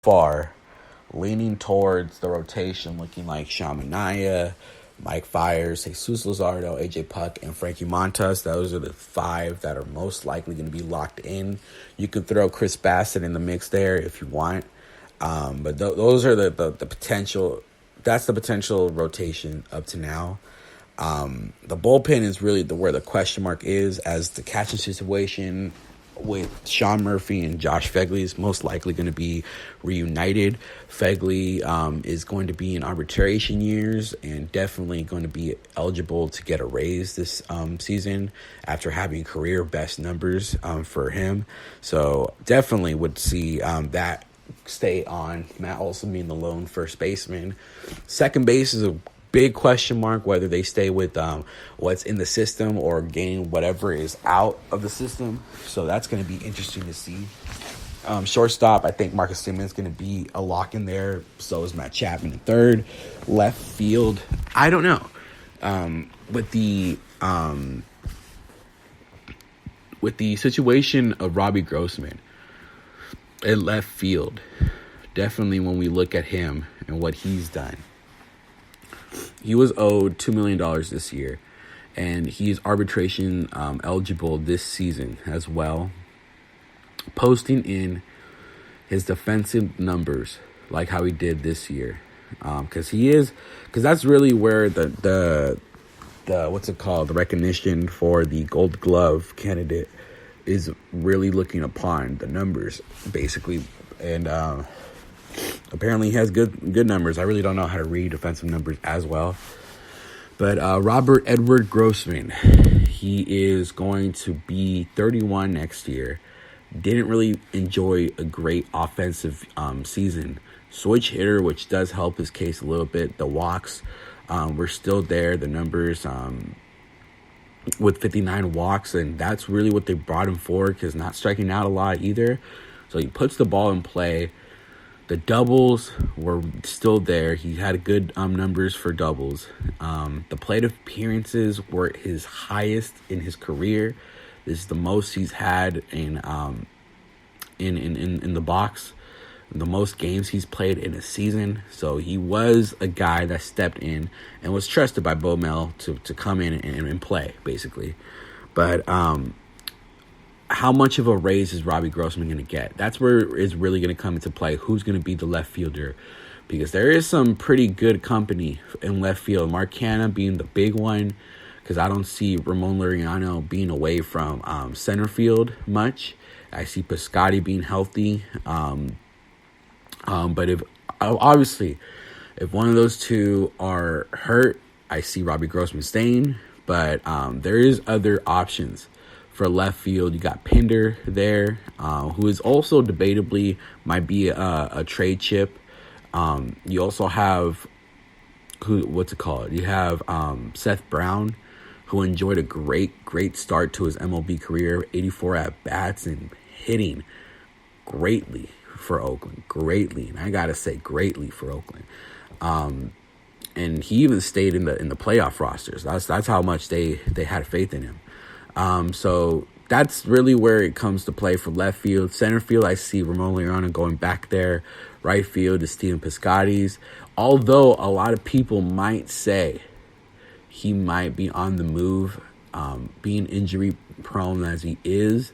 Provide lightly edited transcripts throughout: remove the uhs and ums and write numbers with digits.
far, leaning towards the rotation, looking like Shamanaya, Mike Fires, Jesus Luzardo, AJ Puck, and Frankie Montas. Those are the five that are most likely going to be locked in. You could throw Chris Bassett in the mix there if you want. But those are the potential. That's the potential rotation up to now. The bullpen is really where the question mark is, as the catching situation with Sean Murphy and Josh Fegley is most likely going to be reunited. Fegley is going to be in arbitration years and definitely going to be eligible to get a raise this season after having career best numbers for him. So definitely would see that stay on. Matt Olson being the lone first baseman. Second base is a big question mark whether they stay with what's in the system or gain whatever is out of the system. So that's going to be interesting to see. Shortstop, I think Marcus Stimson is going to be a lock in there. So is Matt Chapman in third. Left field, I don't know. With the situation of Robbie Grossman at left field, definitely when we look at him and what he's done, he was owed $2 million this year, and he's arbitration eligible this season as well. Posting in his defensive numbers like how he did this year, because that's really where the what's it called, the recognition for the Gold Glove candidate is really looking upon the numbers basically, and apparently he has good numbers. I really don't know how to read defensive numbers as well. But Robert Edward Grossman, he is going to be 31 next year. Didn't really enjoy a great offensive season. Switch hitter, which does help his case a little bit. The walks were still there. The numbers with 59 walks, and that's really what they brought him for, because not striking out a lot either. So he puts the ball in play. The doubles were still there. He had good numbers for doubles. The plate appearances were his highest in his career. This is the most he's had in the box. The most games he's played in a season. So he was a guy that stepped in and was trusted by Bo Mel to come in and play, basically. But how much of a raise is Robbie Grossman going to get? That's where it's really going to come into play. Who's going to be the left fielder? Because there is some pretty good company in left field. Mark Canha being the big one, because I don't see Ramon Laureano being away from center field much. I see Piscotty being healthy. But if one of those two are hurt, I see Robbie Grossman staying. But there is other options. For left field, you got Pinder there, who is also debatably might be a trade chip. You also have You have Seth Brown, who enjoyed a great start to his MLB career, 84 at bats and hitting greatly for Oakland, and I gotta say greatly for Oakland. And he even stayed in the playoff rosters. That's how much they had faith in him. So that's really where it comes to play for left field. Center field, I see Ramon Laureano going back there. Right field is Steven Piscotty's. Although a lot of people might say he might be on the move, being injury prone as he is.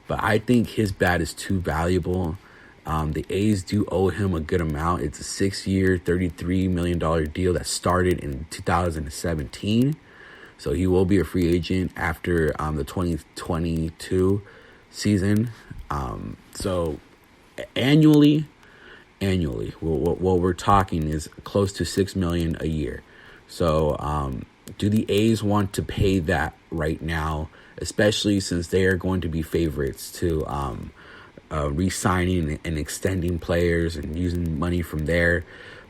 But I think his bat is too valuable. The A's do owe him a good amount. It's a 6-year, $33 million deal that started in 2017. So he will be a free agent after the 2022 season. So annually, what we're talking is close to $6 million a year. So do the A's want to pay that right now, especially since they are going to be favorites to re-signing and extending players and using money from there?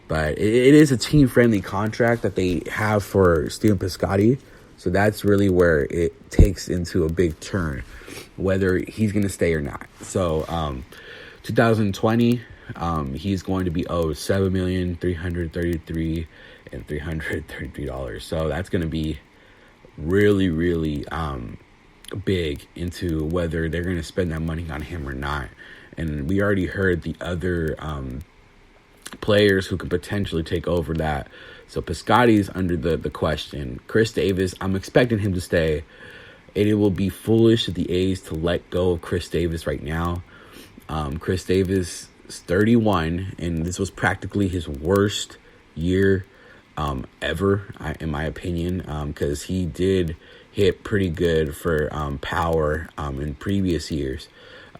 But it is a team-friendly contract that they have for Steven Piscotty. So that's really where it takes into a big turn, whether he's going to stay or not. So 2020, he's going to be owed $7,333,333. So that's going to be really, really big into whether they're going to spend that money on him or not. And we already heard the other players who could potentially take over that. So Piscotty's under the question. Chris Davis, I'm expecting him to stay. And it will be foolish of the A's to let go of Chris Davis right now. Chris Davis is 31, and this was practically his worst year ever, in my opinion, because he did hit pretty good for power in previous years.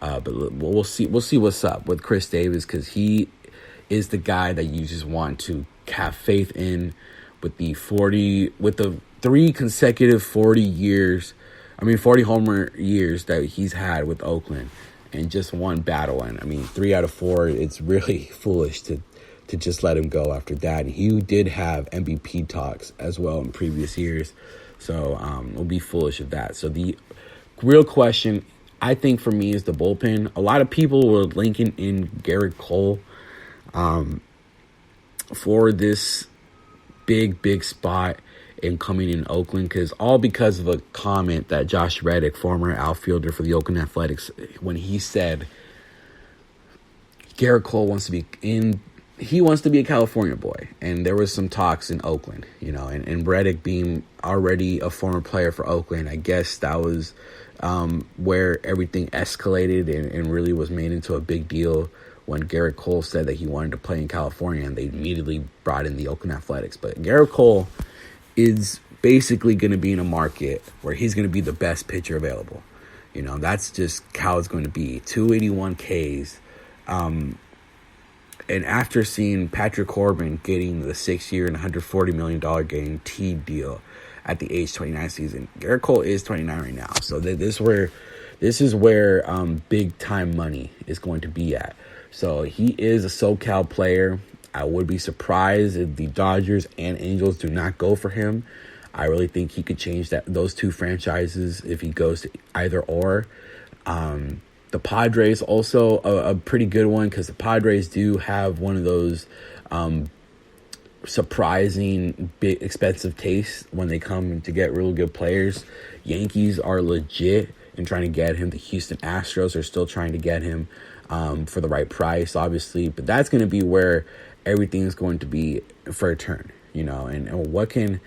But we'll see what's up with Chris Davis, because he is the guy that you just want to have faith in with the 3 consecutive 40 homer years that he's had with Oakland, and just one battle. And I mean, 3 out of 4, it's really foolish to just let him go after that. And he did have MVP talks as well in previous years. So it'll be foolish of that. So the real question, I think, for me is the bullpen. A lot of people were linking in Garrett Cole for this big spot in coming in Oakland, because of a comment that Josh Reddick, former outfielder for the Oakland Athletics, when he said Garrett Cole wants to be a California boy, and there was some talks in Oakland, and Reddick being already a former player for Oakland, I guess that was where everything escalated and really was made into a big deal when Garrett Cole said that he wanted to play in California, and they immediately brought in the Oakland Athletics. But Garrett Cole is basically going to be in a market where he's going to be the best pitcher available. That's just how it's going to be. 281 Ks. And after seeing Patrick Corbin getting the 6-year and $140 million guaranteed deal at the age 29 season, Garrett Cole is 29 right now. So this is where big time money is going to be at. So he is a SoCal player. I would be surprised if the Dodgers and Angels do not go for him. I really think he could change those two franchises if he goes to either or. The Padres also a pretty good one, because the Padres do have one of those surprising big expensive tastes when they come to get really good players. Yankees are legit in trying to get him. The Houston Astros are still trying to get him for the right price, obviously. But that's going to be where everything is going to be for a turn, and what can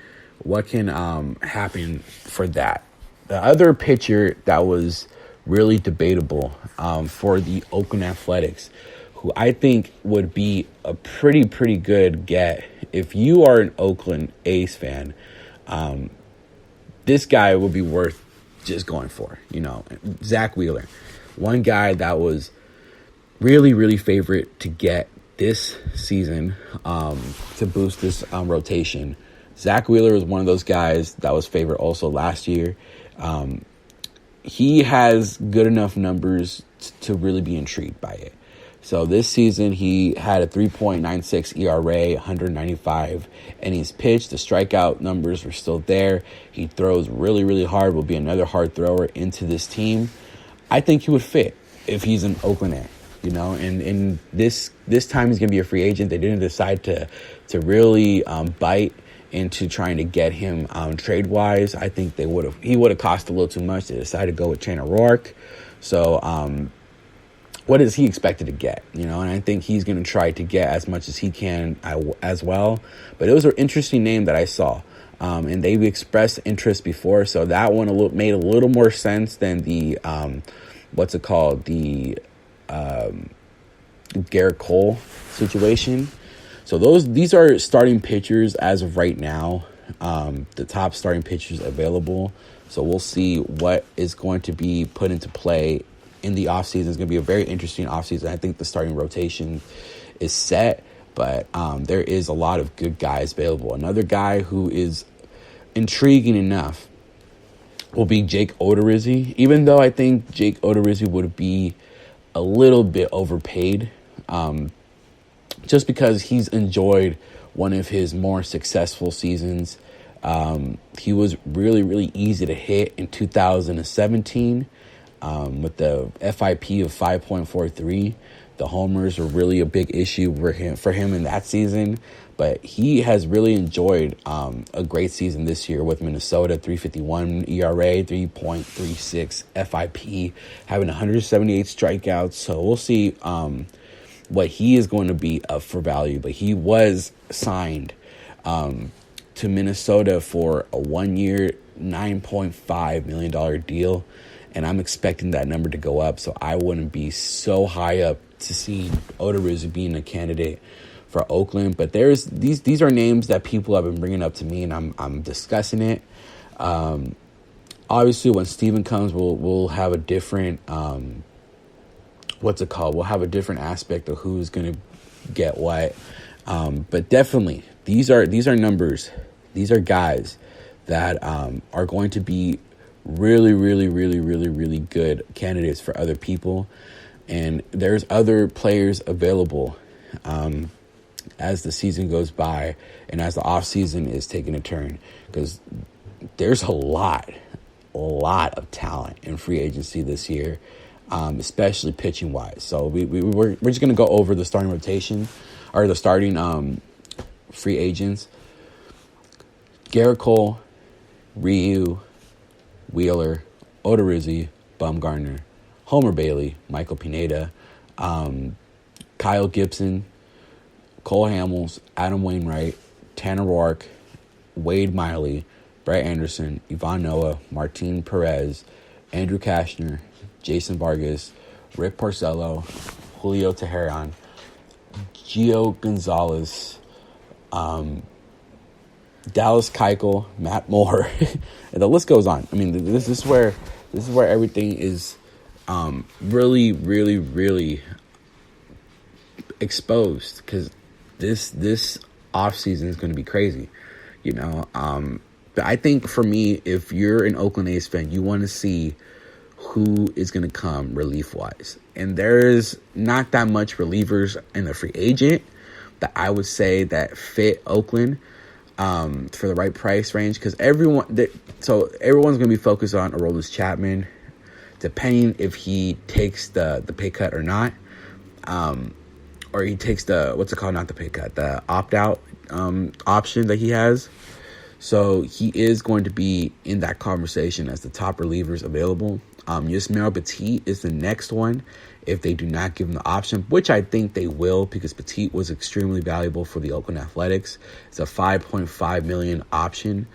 happen for that. The other pitcher that was really debatable for the Oakland Athletics, who I think would be a pretty good get if you are an Oakland A's fan, this guy would be worth just going for, Zach Wheeler, one guy that was really favorite to get this season to boost this rotation. Zach Wheeler was one of those guys that was favorite also last year. He has good enough numbers to really be intrigued by it. So this season he had a 3.96 ERA, 195 innings pitched. The strikeout numbers were still there. He throws really hard, will be another hard thrower into this team. I think he would fit if he's an Oakland A. And this time he's going to be a free agent. They didn't decide to really bite into trying to get him trade wise. I think he would have cost a little too much. They decided to go with Chan O'Rourke. So what is he expected to get? And I think he's going to try to get as much as he can as well. But it was an interesting name that I saw. And they've expressed interest before, so that one made a little more sense than the Garrett Cole situation. So these are starting pitchers as of right now, the top starting pitchers available. So we'll see what is going to be put into play in the offseason. It's going to be a very interesting offseason. I think the starting rotation is set, but there is a lot of good guys available. Another guy who is intriguing enough will be Jake Odorizzi, even though I think Jake Odorizzi would be a little bit overpaid, just because he's enjoyed one of his more successful seasons. He was really easy to hit in 2017 with the FIP of 5.43. The homers were really a big issue for him in that season. But he has really enjoyed a great season this year with Minnesota, 3.51 ERA, 3.36 FIP, having 178 strikeouts. So we'll see what he is going to be up for value. But he was signed to Minnesota for a 1-year, $9.5 million deal. And I'm expecting that number to go up. So I wouldn't be so high up to see Odorizzi being a candidate for Oakland. But there's these are names that people have been bringing up to me, and I'm discussing it. Obviously, when Steven comes, we'll have a different what's it called? We'll have a different aspect of who's going to get what. But definitely, these are numbers. These are guys that are going to be really, really, really, really, really good candidates for other people. And there's other players available as the season goes by and as the offseason is taking a turn, because there's a lot of talent in free agency this year, especially pitching wise. So we're just going to go over the starting rotation or the starting free agents. Garrett Cole, Ryu, Wheeler, Odorizzi, Bumgarner, Homer Bailey, Michael Pineda, Kyle Gibson, Cole Hamels, Adam Wainwright, Tanner Roark, Wade Miley, Brett Anderson, Ivan Noah, Martin Perez, Andrew Kashner, Jason Vargas, Rick Porcello, Julio Teheran, Gio Gonzalez, Dallas Keuchel, Matt Moore, and the list goes on. I mean, this is where everything is really, really, really exposed, because this offseason is going to be crazy, you know. But I think for me, if you're an Oakland A's fan, you want to see who is going to come relief-wise. And there's not that much relievers in the free agent that I would say that fit Oakland for the right price range, because everyone's going to be focused on Aroldis Chapman, depending if he takes the pay cut or not, or he takes not the pay cut, the opt-out option that he has. So he is going to be in that conversation as the top relievers available. Yusmeiro Petit is the next one if they do not give him the option, which I think they will, because Petit was extremely valuable for the Oakland Athletics. It's a $5.5 million option.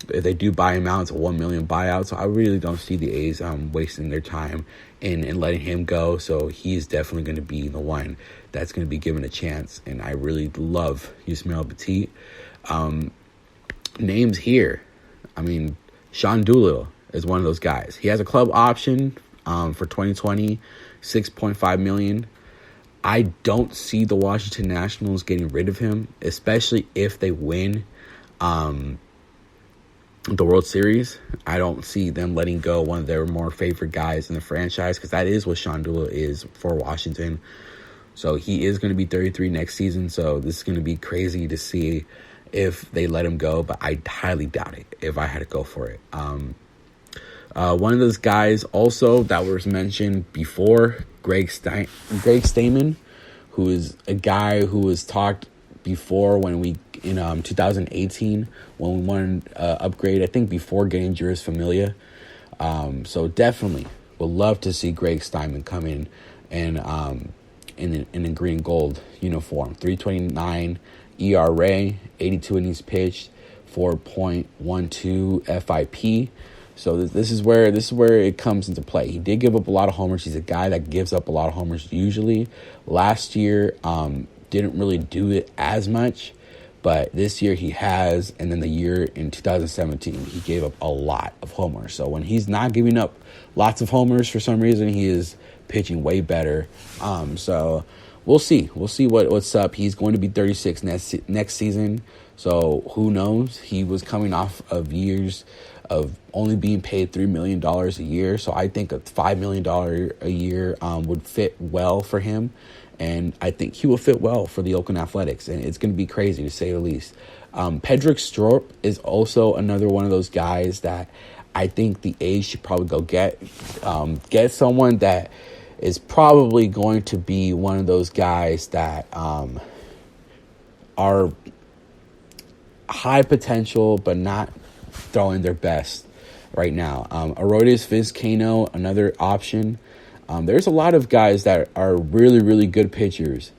If they do buy him out, it's a $1 million buyout. So I really don't see the A's wasting their time in letting him go. So he's definitely going to be the one that's going to be given a chance. And I really love Yusmeiro Petit. Names here, I mean, Sean Doolittle is one of those guys. He has a club option for 2020, $6.5 million. I don't see the Washington Nationals getting rid of him, especially if they win the World Series. I don't see them letting go one of their more favorite guys in the franchise, because that is what Sean Doolittle is for Washington. So he is going to be 33 next season. So this is going to be crazy to see if they let him go, but I highly doubt it if I had to go for it. One of those guys also that was mentioned before, Greg Stamen, who is a guy who was talked before when we in 2018 when we wanted to upgrade, I think before getting Juris Familia. So definitely would love to see Greg Steinman come in and in a green and gold uniform. 3.29 ERA, 82 innings pitched, 4.12 FIP. So this is where it comes into play. He did give up a lot of homers. He's a guy that gives up a lot of homers usually. Last year, didn't really do it as much, but this year he has. And then the year in 2017, he gave up a lot of homers. So when he's not giving up lots of homers for some reason, he is pitching way better. So we'll see. We'll see what's up. He's going to be 36 next season. So who knows? He was coming off of years of only being paid $3 million a year. So I think a $5 million a year would fit well for him. And I think he will fit well for the Oakland Athletics. And it's going to be crazy, to say the least. Pedrick Strop is also another one of those guys that I think the A's should probably go get. Get someone that is probably going to be one of those guys that are high potential but not throwing their best right now. Aroldis Vizcaino, another option. There's a lot of guys that are really, really good pitchers